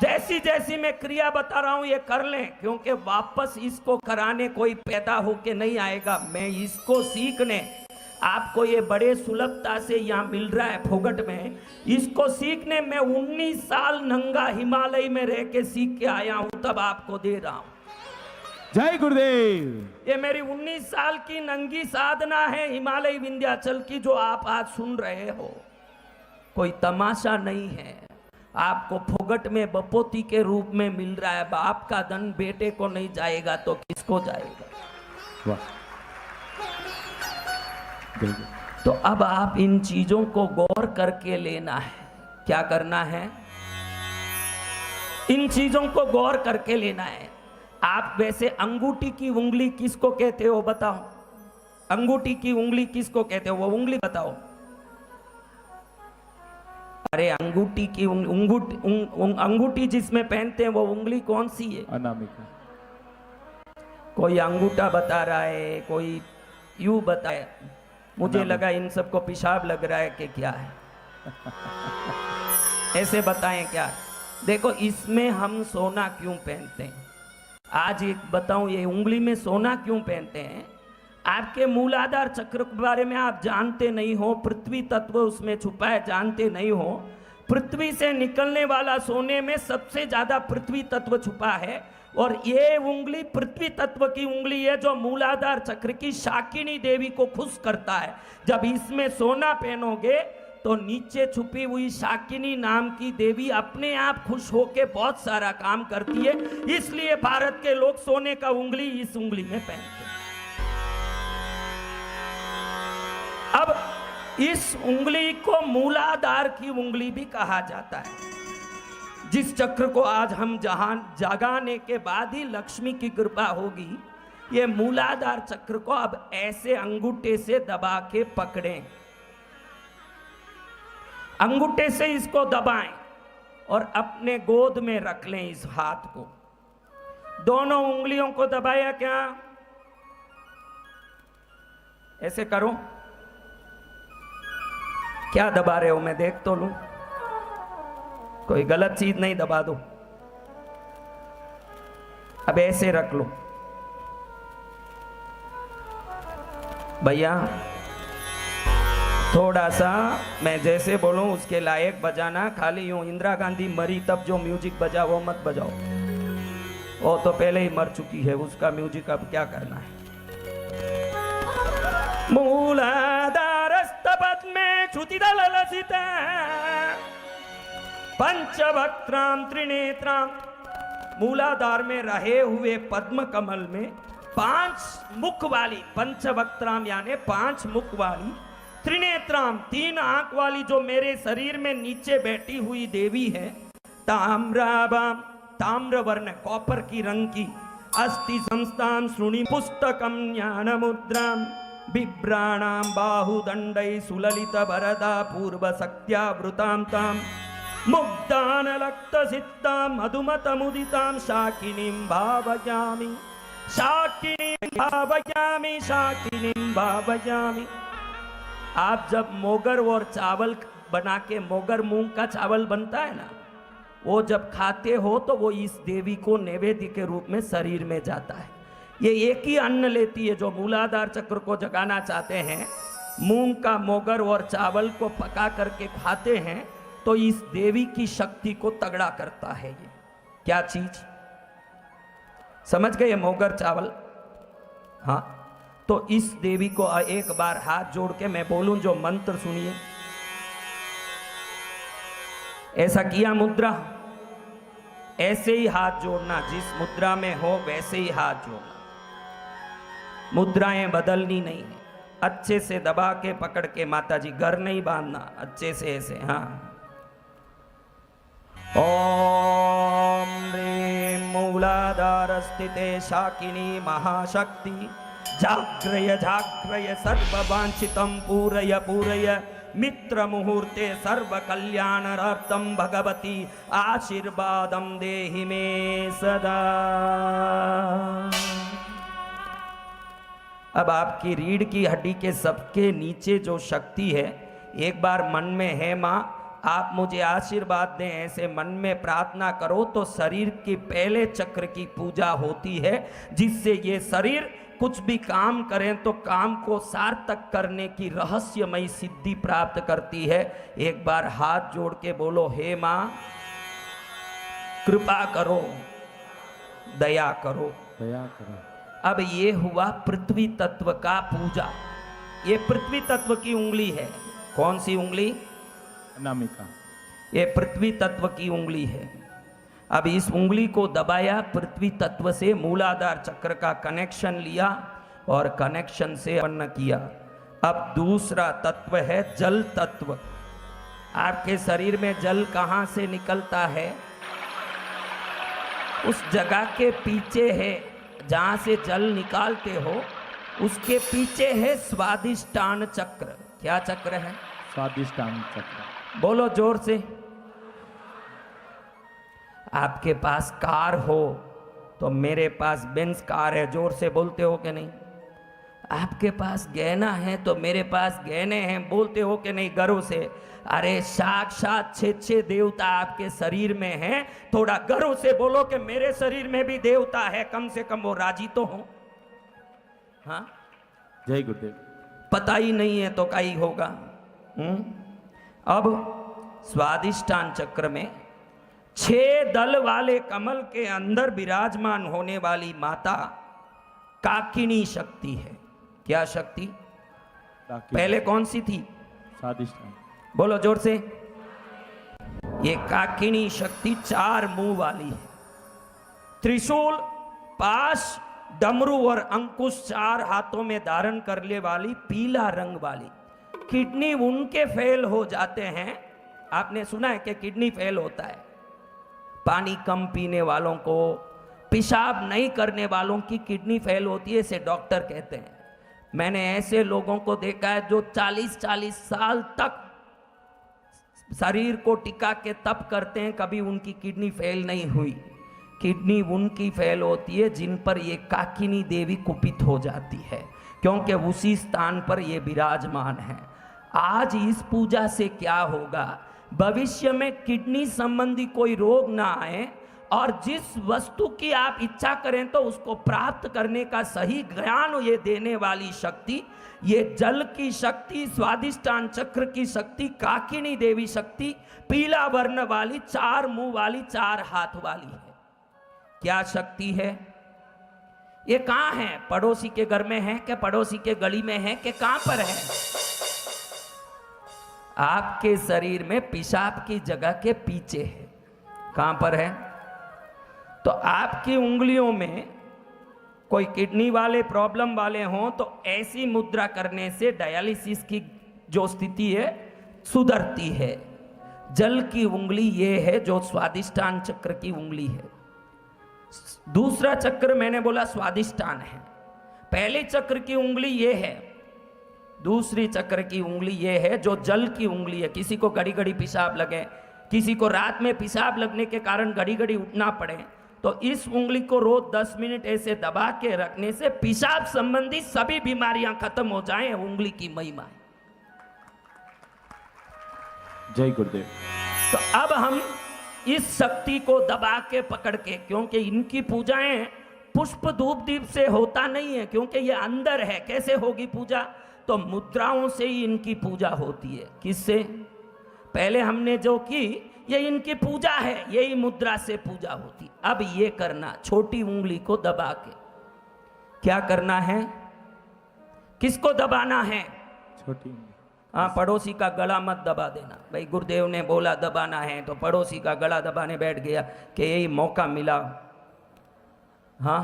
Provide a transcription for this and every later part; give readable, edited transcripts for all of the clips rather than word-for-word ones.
जैसी जैसी मैं क्रिया बता रहा हूं ये कर लें, क्योंकि वापस इसको कराने कोई पैदा होके नहीं आएगा। मैं इसको सीखने, आपको ये बड़े सुलभता से यहाँ मिल रहा है फोगट में, इसको सीखने मैं 19 साल नंगा हिमालय में रह के सीख के आया हूं, तब आपको दे रहा हूं। जय गुरुदेव। ये मेरी 19 साल की नंगी साधना है हिमालय विंध्याचल की, जो आप आज सुन रहे हो। कोई तमाशा नहीं है। आपको फोगट में बपोती के रूप में मिल रहा है। बाप का धन बेटे को नहीं जाएगा तो किसको जाएगा? वाह। तो अब आप इन चीजों को गौर करके लेना है। क्या करना है? इन चीजों को गौर करके लेना है। आप वैसे अंगूठी की उंगली किसको कहते हो बताओ? अंगूठी की उंगली किसको कहते हो? वो उंगली बताओ। अरे अंगूठी की अंगूठी जिसमें पहनते हैं वो उंगली कौन सी है? अनामिका। कोई अंगूठा बता रहा है, कोई यूं बताए। मुझे लगा इन सबको पेशाब लग रहा है कि क्या है। ऐसे बताएं क्या? देखो इसमें हम सोना क्यों पहनते हैं? आज एक बताऊं, ये उंगली में सोना क्यों पहनते हैं? आपके मूलाधार चक्र के बारे में आप जानते नहीं हो, पृथ्वी तत्व उसमें छुपा है, जानते नहीं हो। पृथ्वी से निकलने वाला सोने में सबसे ज्यादा पृथ्वी तत्व छुपा है, और ये उंगली पृथ्वी तत्व की उंगली है जो मूलाधार चक्र की शाकिनी देवी को खुश करता है। जब इसमें सोना पहनोगे तो नीचे छुपी हुई शाकिनी नाम की देवी अपने आप खुश होके बहुत सारा काम करती है। इसलिए भारत के लोग सोने का उंगली इस उंगली में पहनते हैं। अब इस उंगली को मूलाधार की उंगली भी कहा जाता है। जिस चक्र को आज हम जगाने के बाद ही लक्ष्मी की कृपा होगी, ये मूलाधार चक्र को अब ऐसे अंगूठे से दबा के पकड़ें। अंगूठे से इसको दबाएं और अपने गोद में रख लें। इस हाथ को, दोनों उंगलियों को दबाया क्या? ऐसे करो। क्या दबा रहे हो? मैं देख तो लूं, कोई गलत चीज नहीं दबा दो। अब ऐसे रख लो भैया। थोड़ा सा मैं जैसे बोलूं उसके लायक बजाना। खाली यूं इंदिरा गांधी मरी तब जो म्यूजिक बजा वो मत बजाओ, वो तो पहले ही मर चुकी है, उसका म्यूजिक अब क्या करना है। मूलाधारस्तपद्मे क्षुतिदललसिते पंचवक्त्रां त्रिनेत्रां। मूलाधार में रहे हुए पद्म कमल में 5 मुख वाली, पंचवक्त्रां यानी 5 मुख वाली, त्रिनेत्रां 3 आंख वाली जो मेरे शरीर में नीचे बैठी हुई देवी है। ताम्राभां, ताम्र वर्ण कॉपर की रंग की, अस्ति संस्थां श्रुणि पुस्तकं ज्ञान मुद्रां, बिभ्राणां बाहुदंडै सुललित वरदा पूर्व शक्त्यावृतां तां, मुग्धानलक्त सिद्धां मधुमत मुदितां शाकिनीं भावयामि, शाकिनीं भावयामि, शाकिनीं भावयामि। आप जब मोगर और चावल बना के, मोगर मूंग का चावल बनता है ना, वो जब खाते हो तो वो इस देवी को नैवेद्य के रूप में शरीर में जाता है। ये एक ही अन्न लेती है। जो मूलाधार चक्र को जगाना चाहते हैं, मूंग का मोगर और चावल को पका करके खाते हैं तो इस देवी की शक्ति को तगड़ा करता है। ये क्या चीज समझ गए? मोगर चावल। हाँ, तो इस देवी को एक बार हाथ जोड़ के मैं बोलूं जो मंत्र सुनिए। ऐसा किया मुद्रा, ऐसे ही हाथ जोड़ना, जिस मुद्रा में हो वैसे ही हाथ जोड़ना। मुद्राएं बदलनी नहीं है। अच्छे से दबा के पकड़ के, माता जी घर नहीं बांधना, अच्छे से ऐसे। हाँ, ओम ह्रीं मूलाधार स्थिते शाकिनी महाशक्ति, जाग्रय जाग्रय सर्ववांछितं पूरय पूरय, मित्र मुहूर्ते सर्व कल्याणार्थं भगवती आशीर्वादं देहि मे सदा। अब आपकी रीढ़ की हड्डी के सबके नीचे जो शक्ति है, एक बार मन में है माँ आप मुझे आशीर्वाद दें, ऐसे मन में प्रार्थना करो तो शरीर के पहले चक्र की पूजा होती है, जिससे ये शरीर कुछ भी काम करें तो काम को सार्थक करने की रहस्यमयी सिद्धि प्राप्त करती है। एक बार हाथ जोड़ के बोलो, हे माँ कृपा करो, दया करो। दया करो। अब ये हुआ पृथ्वी तत्व का पूजा। ये पृथ्वी तत्व की उंगली है। कौन सी उंगली? अनामिका। ये पृथ्वी तत्व की उंगली है। अब इस उंगली को दबाया, पृथ्वी तत्व से मूलाधार चक्र का कनेक्शन लिया और कनेक्शन से उत्पन्न किया। अब दूसरा तत्व है जल तत्व। आपके शरीर में जल कहाँ से निकलता है? उस जगह के पीछे है जहाँ से जल निकालते हो, उसके पीछे है स्वादिष्टान चक्र। क्या चक्र है? स्वादिष्टान चक्र। बोलो जोर से। आपके पास कार हो तो मेरे पास बेंज कार है, जोर से बोलते हो कि नहीं? आपके पास गहना है तो मेरे पास गहने हैं, बोलते हो कि नहीं गर्व से? अरे साक्षात 6 देवता आपके शरीर में हैं, थोड़ा गर्व से बोलो कि मेरे शरीर में भी देवता है, कम से कम वो राजी तो हो। हाँ, जय गुरुदेव। पता ही नहीं है तो क्या ही होगा। अब स्वादिष्टान चक्र में 6 दल वाले कमल के अंदर विराजमान होने वाली माता काकिनी शक्ति है। क्या शक्ति? पहले कौन सी थी? स्वादिष्टान। बोलो जोर से। ये काकिनी शक्ति 4 मुंह वाली है। त्रिशूल, पाश, डमरू और अंकुश 4 हाथों में धारण करने वाली, पीला रंग वाली। किडनी उनके फेल हो जाते हैं, आपने सुना है कि किडनी फेल होता है, पानी कम पीने वालों को, पेशाब नहीं करने वालों की किडनी फेल होती है, इसे डॉक्टर कहते हैं। मैंने ऐसे लोगों को देखा है जो 40-40 साल तक शरीर को टिका के तप करते हैं, कभी उनकी किडनी फेल नहीं हुई। किडनी उनकी फेल होती है जिन पर ये काकिनी देवी कुपित हो जाती है, क्योंकि उसी स्थान पर ये विराजमान है। आज इस पूजा से क्या होगा, भविष्य में किडनी संबंधी कोई रोग ना आए और जिस वस्तु की आप इच्छा करें तो उसको प्राप्त करने का सही ज्ञान ये देने वाली शक्ति, ये जल की शक्ति, स्वादिष्टान चक्र की शक्ति, काकिनी देवी शक्ति, पीला वर्ण वाली, 4 मुंह वाली, 4 हाथ वाली है। क्या शक्ति है? ये कहां है? पड़ोसी के घर में है कि पड़ोसी के गली में है कि कहां पर है? आपके शरीर में पेशाब की जगह के पीछे है। कहां पर है? तो आपकी उंगलियों में कोई किडनी वाले प्रॉब्लम वाले हों तो ऐसी मुद्रा करने से डायलिसिस की जो स्थिति है सुधरती है। जल की उंगली ये है जो स्वादिष्टान चक्र की उंगली है। दूसरा चक्र मैंने बोला स्वादिष्टान है। पहले चक्र की उंगली ये है, दूसरी चक्र की उंगली ये है जो जल की उंगली है। किसी को घड़ी घड़ी पेशाब लगे, किसी को रात में पेशाब लगने के कारण घड़ी घड़ी उठना पड़े, तो इस उंगली को रोज 10 मिनट ऐसे दबा के रखने से पेशाब संबंधी सभी बीमारियां खत्म हो जाएं। उंगली की महिमा है। जय गुरुदेव। तो अब हम इस शक्ति को दबा के पकड़ के, क्योंकि इनकी पूजाएं पुष्प धूप दीप से होता नहीं है, क्योंकि ये अंदर है। कैसे होगी पूजा? तो मुद्राओं से ही इनकी पूजा होती है। किससे? पहले हमने जो की ये इनकी पूजा है, यही मुद्रा से पूजा होती। अब ये करना, छोटी उंगली को दबा के क्या करना है? किसको दबाना है? छोटी उंगली। हाँ, पड़ोसी का गला मत दबा देना। भाई गुरुदेव ने बोला दबाना है तो पड़ोसी का गला दबाने बैठ गया कि यही मौका मिला। हाँ,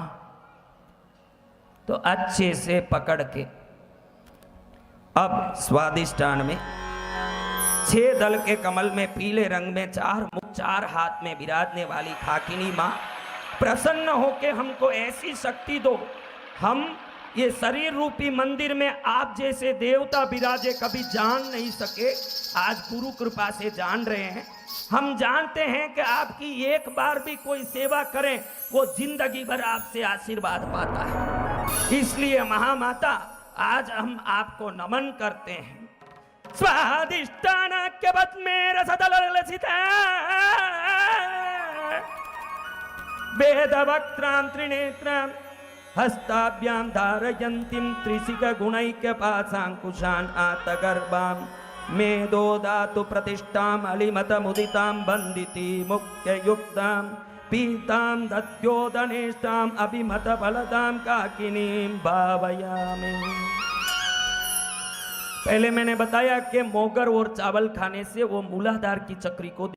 तो अच्छे से पकड़ के अब स्वादिष्टान में 6 दल के कमल में पीले रंग में 4 मुख 4 हाथ में विराजने वाली काकिनी माँ, प्रसन्न होके हमको ऐसी शक्ति दो, हम ये शरीर रूपी मंदिर में आप जैसे देवता विराजे कभी जान नहीं सके, आज गुरु कृपा से जान रहे हैं। हम जानते हैं कि आपकी एक बार भी कोई सेवा करें वो जिंदगी भर आपसे आशीर्वाद पाता है। इसलिए महामाता आज हम आपको नमन करते हैं। स्वादिष्टानाख्य पद्मे रसदललसिता वेदवक्त्रां त्रिनेत्रां हस्ताभ्यां धारयन्तीं त्रिशिखगुणैक्यपाशाङ्कुशान् आतगर्भां मेदो दातु प्रतिष्ठाम् अलिमतमुदितां वन्दिती मुख्ययुक्तां पीतां दत्योदनेष्टाम् अभिमतफलदां काकिनीं भावयामि। पहले मैंने बताया कि मोगर और चावल खाने से वो मूलाधार की चक्री को